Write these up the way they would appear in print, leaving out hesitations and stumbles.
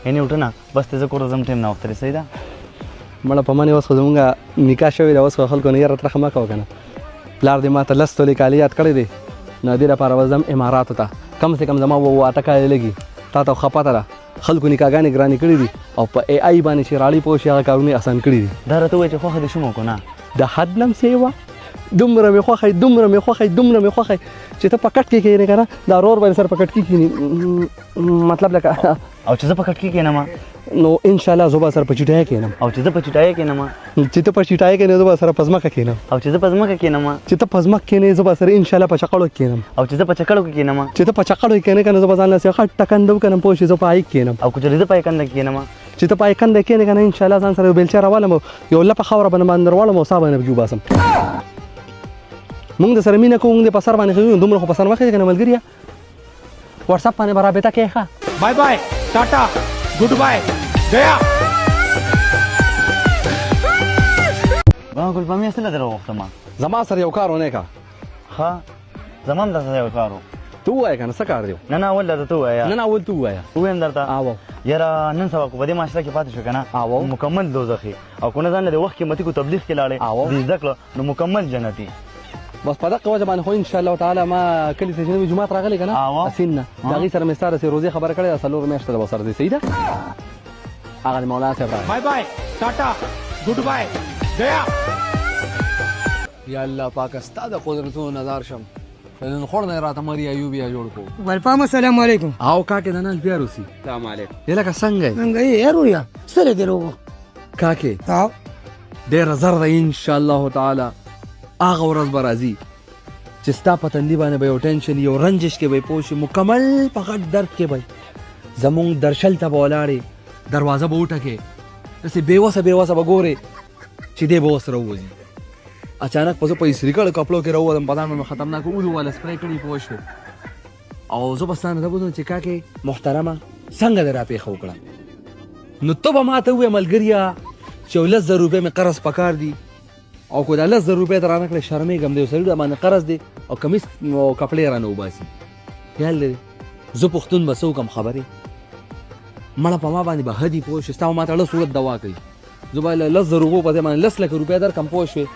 یعنې وټه نه بس ته زه کور ته ځم ټایم ناوخته دی صحیح ده مړه په منې اوس خو زمونږ نکاح شوې ده اوس خو خلکو نه یاره ترخه مه کوه که نه پلار دې ما ته 10 تولې کالي یاد کړی دی نو دې لپاره به ځم اماراتو ته کم سے کم زما 8 کالې لګي تا ته خو خپه ده خلکو نکاحګانې ګرانې کړي دي او په اے آی باندې چې راړي پوه شي هغه کارونه اسان کړي دي دا راته ووایه چې خوښه دې شوم که نه د حد نه هم سیوه دومره مې خوښی دومره مې خوښی دومره مې خوښی چې ته په کټ کې کښېنې که نه دا رور باندې سره په کټ کې کښېني مطلب لکه او چې زه په کټ کې کښېنم نو انشاءالله زه به سره په چټایه کښېنم او چې زه په چټایه کښېنم چې ته په چټایه کښېنې زه به سره په ځمکه کښېنم او چې زه په ځمکه کښېنم چې ته په ځمکه کښېنې زه به سره انشاءالله په چقړو کښېنم او چې زه په چکړو کې کښېنم چې ته په چقړو کښېنې که نه زه به ځان لاسې خټ ټکنده وکړم پوه شې زه په هایک کښېنم او که چېرې زه پایکنده کې کښېنم چې ته پای کنده کښېنې که نه انشاءالله ځان سره یو بیلچه راولم او یو لپه خاوره به باندې راولم او سا باندې به وباسم مونږ د سره مینه کوو مونږ د په سر باندې ښه دومره خو په سر مه ښه که نه ملګريه وټساپ باندې به رابطه کوې ښه bye bye tata good bye गया ګل پامي څه له در وغوښتم زما سره یو کار ونه که ښه زما هم درته یو کار و ته ووایه که نه څه کار دی نه نه اول درته ته ووایه نه نه اول ته ووایه ووایم درته او یاره نن سبا خو په دې معاشره کې پاتې شو که نه او مکمل دوزخي او که نه ځان له د وخت قیمتي کو تبلیغ کې لاړې او دې زده کړه نو مکمل جنتي بس په دغه وجه باندې خو انشاءالله تعالی ما کلي ته چې نوي جومات راغلی که نه او اسین نه د هغې سره مې ستا داسې روزې خبره کړې ده 4 میاشته ده به سره دی صحیح ده هغه د مولانا صاحب راغی bye bye tata good bye गया یا الله پاک ستا د قدرتونو نظر شم نن خور نه راته مری ایوبیا جوړ کو ولپام السلام علیکم او کاکې د نن بیا روسي السلام علیکم یې لکه څنګه یې څنګه یې یارو یا سره دی روغ کاکې او ډېره زر ده انشاءالله تعالی هغه ورځ به راځي چې ستا په تندي باندې به یو ټینشن یو رنجش کې به یې پوه شي مکمل په غټ درد کې به زمونږ درشل ته به ولاړې دروازه به وټکې داسې بېوسه بېوسه به ګورې چې دی به ورسره ووځي اچانک په زه په استري کړو کپړو کې راووتم په ځان مې خطرناک اولو والا سپری کړي پوه شوې او زه به ستا نه دا پوښتنم چې کاکې محترمه څنګه دې راپېښه وکړه نو ته به ما ته ووایې ملګریه چې یو 10,000 روپۍ مې قرض پکار دي او که دا 10,000 روپۍ ته رانه کړې شرمېږم د یو سړي د باندې قرض دی او کمیس او کپړې رانه وباسي خیال دی زه پښتون به څه وکړم خبرې مړه په ما باندې به هدي پوه شوې ستا به ما ته 10 صورت دوا کوي زه به 10,000 روپو په ځای باندې 10 لکه روپۍ درکړم پوه شوې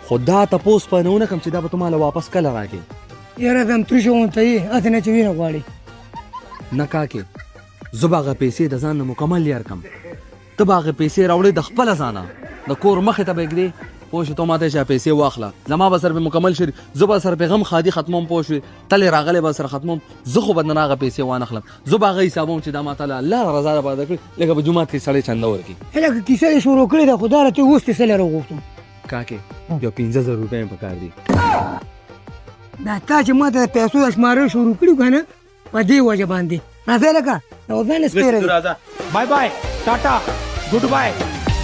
خو دا تپوس په نه ونه کړم چې دا به ته ماله واپس کله راکړې یاره دم ترشه غونته یې هسې نه چې وینه غواړي نه کاکې زه به هغه پیسې د ځان نه مکمل یار کړم ته به هغه پیسې راوړې د خپله ځانه د کور مخې ته به یې ږدې پوه شوې ته ما ته چې پیسې واخله زما به سره به مکمل شي زه به سره پیغام خادي ختموم پوه شوې تلې راغلی به سره ختموم زه خو به نه هغه پیسې وانخلم زه به هغه حسابوم چې دا ما ته الله رضا دپاره درکړي لکه په جومات کې سړی چنده ورکړي لکه کیسه یې شروع کړې ده خو دا راته اوس دې څه له راوغوښتم کاکې یو 15,000 روپۍ مې پکار دي دا تا چې ما ته د پیسو اشمارل شروع کړي که نه په دې وجه باندې راځه لکه دا ځان سپېره دی bye bye tata good bye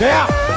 गया